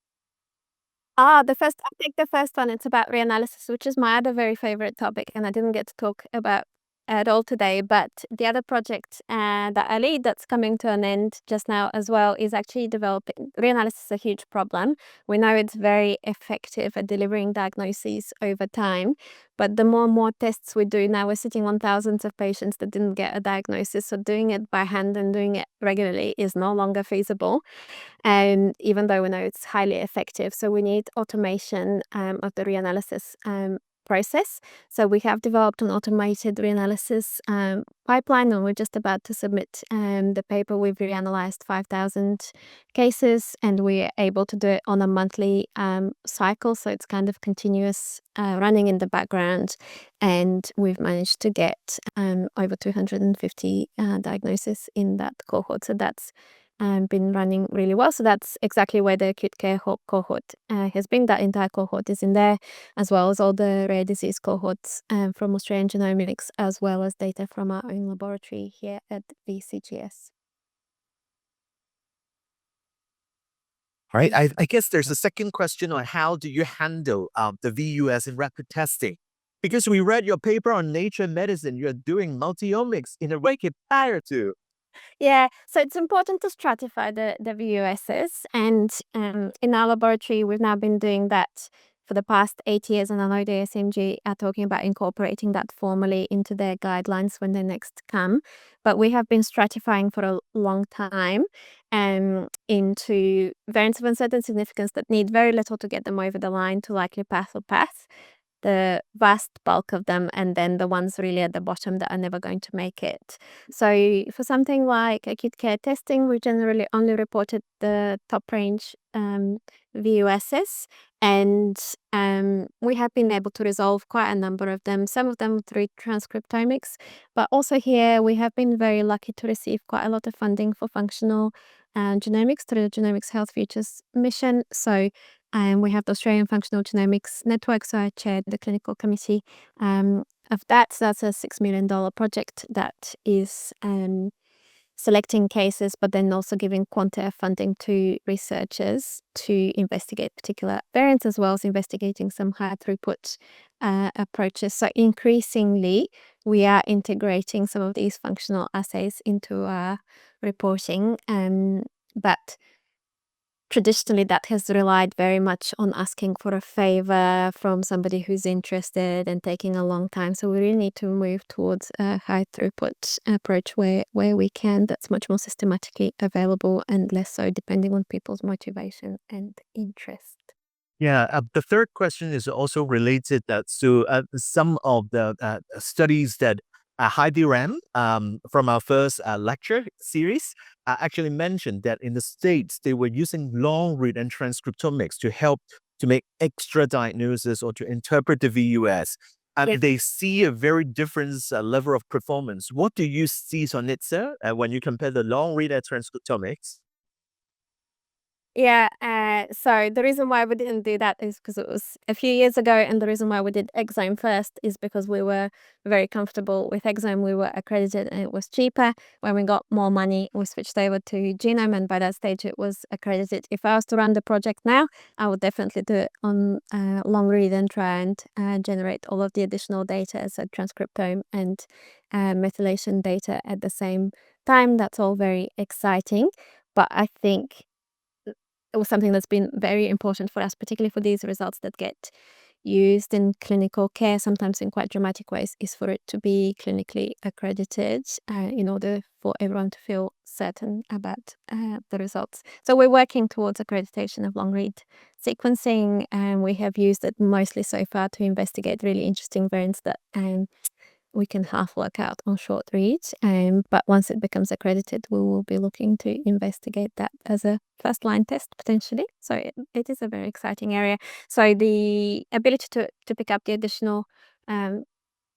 I'll take the first one. It's about reanalysis, which is my other very favorite topic, and I didn't get to talk about at all today. But the other project that I lead that's coming to an end just now as well is actually developing reanalysis is a huge problem. We know it's very effective at delivering diagnoses over time, but the more and more tests we do now, we're sitting on thousands of patients that didn't get a diagnosis. So doing it by hand and doing it regularly is no longer feasible. Even though we know it's highly effective. So we need automation of the reanalysis process. So we have developed an automated reanalysis pipeline, and we're just about to submit the paper. We've reanalyzed 5,000 cases, and we're able to do it on a monthly cycle. So it's kind of continuous running in the background, and we've managed to get over 250 diagnoses in that cohort. So that's been running really well. So that's exactly where the acute care cohort has been. That entire cohort is in there, as well as all the rare disease cohorts from Australian Genomics, as well as data from our own laboratory here at VCGS. All right. I guess there's a second question on how do you handle the VUS in rapid testing? Because we read your paper on Nature Medicine, you're doing multiomics in a way prior to. Yeah, so it's important to stratify the VUSs, and in our laboratory, we've now been doing that for the past 8 years, and I know the SMG are talking about incorporating that formally into their guidelines when they next come. But we have been stratifying for a long time into variants of uncertain significance that need very little to get them over the line to likely path or path, the vast bulk of them, and then the ones really at the bottom that are never going to make it. So for something like acute care testing, we generally only reported the top range VUSs, and we have been able to resolve quite a number of them, some of them through transcriptomics, but also here we have been very lucky to receive quite a lot of funding for functional genomics through the Genomics Health Futures mission. So we have the Australian Functional Genomics Network, so I chaired the clinical committee of that. So that's a $6 million project that is selecting cases, but then also giving quantitative funding to researchers to investigate particular variants, as well as investigating some high throughput approaches. So increasingly, we are integrating some of these functional assays into our reporting, but traditionally, that has relied very much on asking for a favor from somebody who's interested and taking a long time. So we really need to move towards a high throughput approach where we can, that's much more systematically available and less so depending on people's motivation and interest. Yeah, the third question is also related to some of the studies that Heidi ran from our first lecture series. Actually mentioned that in the States, they were using long read and transcriptomics to help to make extra diagnosis or to interpret the VUS. Yes. They see a very different level of performance. What do you see, Sonitsa, when you compare the long read and transcriptomics? Yeah, so the reason why we didn't do that is because it was a few years ago, and the reason why we did Exome first is because we were very comfortable with Exome. We were accredited and it was cheaper. When we got more money, we switched over to Genome, and by that stage it was accredited. If I was to run the project now, I would definitely do it on long read and try and generate all of the additional data, so transcriptome and methylation data at the same time. That's all very exciting, but I think it was something that's been very important for us, particularly for these results that get used in clinical care, sometimes in quite dramatic ways, is for it to be clinically accredited in order for everyone to feel certain about the results. So we're working towards accreditation of long read sequencing, and we have used it mostly so far to investigate really interesting variants that we can half work out on short reads. But once it becomes accredited, we will be looking to investigate that as a first line test potentially. So it is a very exciting area. So the ability to pick up the additional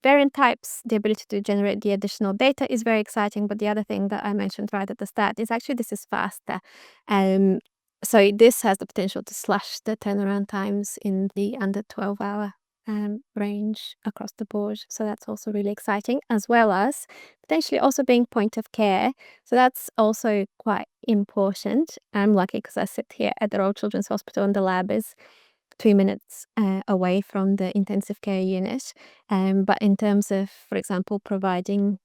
variant types, the ability to generate the additional data is very exciting. But the other thing that I mentioned right at the start is actually this is faster. So this has the potential to slash the turnaround times in the under 12-hour range across the board. So that's also really exciting, as well as potentially also being point of care. So that's also quite important. I'm lucky because I sit here at the Royal Children's Hospital and the lab is 2 minutes away from the intensive care unit. But in terms of, for example, providing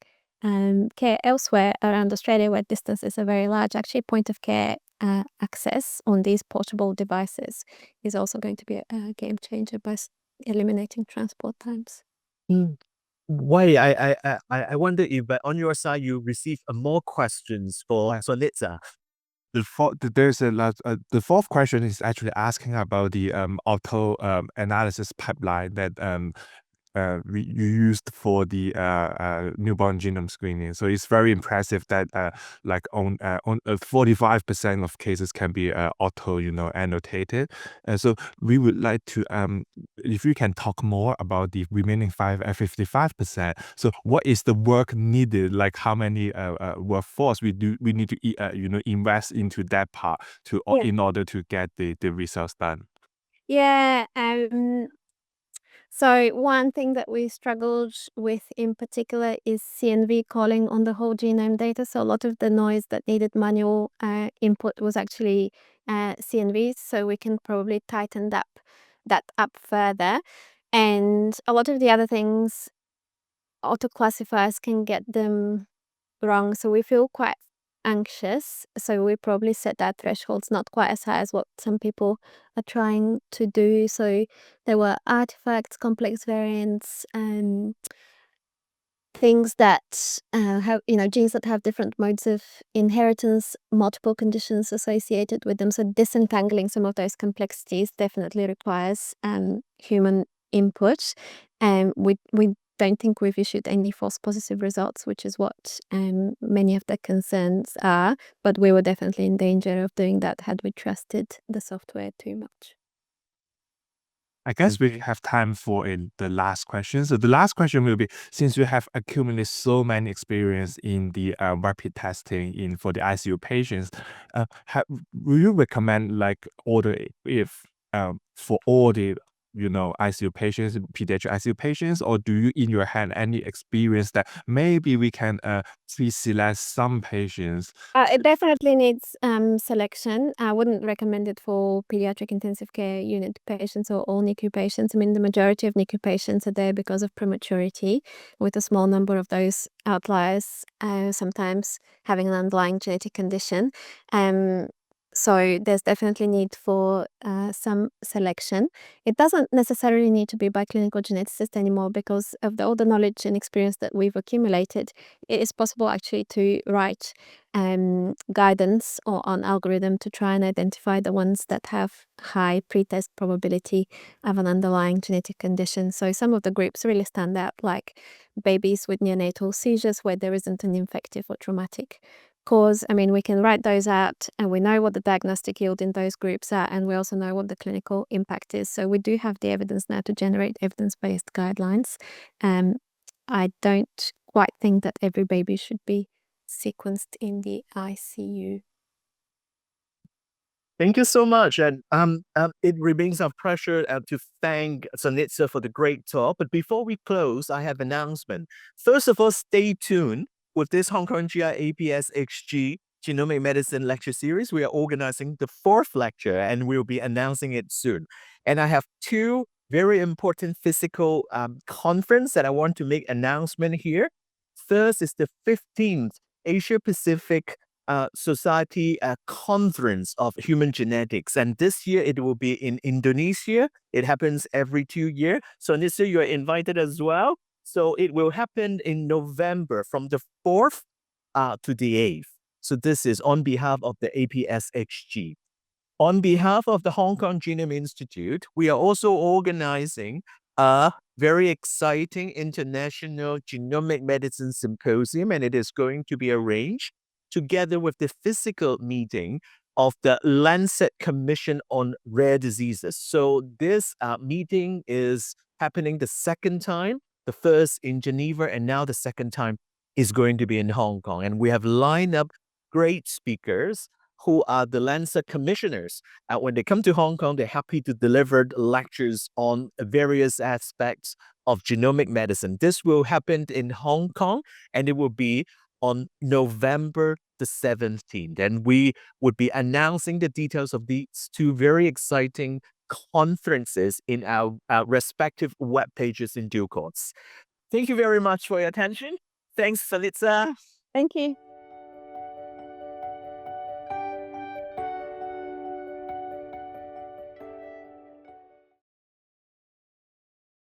care elsewhere around Australia where distances are very large, actually point of care access on these portable devices is also going to be a game changer by eliminating transport times. Mm. Why I wonder if on your side you receive more questions for Sonitsa. There's a lot. The fourth question is actually asking about the auto analysis pipeline that you used for the newborn genome screening. So it's very impressive that like on 45% of cases can be auto, annotated. So we would like to if you can talk more about the remaining 55%. So what is the work needed? Like how many workforce we need to invest into that part to Yeah. in order to get the results done. Yeah. So one thing that we struggled with in particular is CNV calling on the whole genome data. So a lot of the noise that needed manual input was actually CNVs. So we can probably tighten that up further. And a lot of the other things, auto-classifiers can get them wrong. So we feel quite anxious. So we probably set that thresholds not quite as high as what some people are trying to do. So there were artifacts, complex variants, things that have, genes that have different modes of inheritance, multiple conditions associated with them. So disentangling some of those complexities definitely requires human input. We don't think we've issued any false positive results, which is what many of the concerns are. But we were definitely in danger of doing that had we trusted the software too much. I guess we have time for the last question. So the last question will be, since you have accumulated so many experience in the rapid testing for the ICU patients, will you recommend like order if for all the ICU patients, pediatric ICU patients, or do you in your hand any experience that maybe we can pre-select some patients? It definitely needs selection. I wouldn't recommend it for pediatric intensive care unit patients or all NICU patients. I mean, the majority of NICU patients are there because of prematurity, with a small number of those outliers sometimes having an underlying genetic condition. So there's definitely need for some selection. It doesn't necessarily need to be by clinical geneticists anymore because of all the knowledge and experience that we've accumulated. It is possible actually to write guidance or on algorithm to try and identify the ones that have high pretest probability of an underlying genetic condition. So some of the groups really stand out, like babies with neonatal seizures where there isn't an infective or traumatic cause. I mean, we can write those out and we know what the diagnostic yield in those groups are, and we also know what the clinical impact is. So we do have the evidence now to generate evidence-based guidelines. I don't quite think that every baby should be sequenced in the ICU. Thank you so much. And it remains our pleasure to thank Sunitsa for the great talk. But before we close, I have an announcement. First of all, stay tuned with this Hong Kong GI-APSHG Genomic Medicine Lecture Series. We are organizing the 4th lecture and we'll be announcing it soon. And I have 2 very important physical conference that I want to make announcement here. First is the 15th Asia Pacific Society Conference of Human Genetics. And this year it will be in Indonesia. It happens every 2 years. So this year you are invited as well. So it will happen in November from the 4th to the 8th. So this is on behalf of the APSHG. On behalf of the Hong Kong Genome Institute, we are also organizing a very exciting international genomic medicine symposium, and it is going to be arranged together with the physical meeting of the Lancet Commission on Rare Diseases. So this meeting is happening the 2nd time, the first in Geneva, and now the 2nd time is going to be in Hong Kong. And we have lined up great speakers who are the Lancet commissioners. When they come to Hong Kong, they're happy to deliver lectures on various aspects of genomic medicine. This will happen in Hong Kong, and it will be on November the 17th. And we would be announcing the details of these 2 very exciting conferences in our respective web pages in due course. Thank you very much for your attention. Thanks, Felicia. Thank you.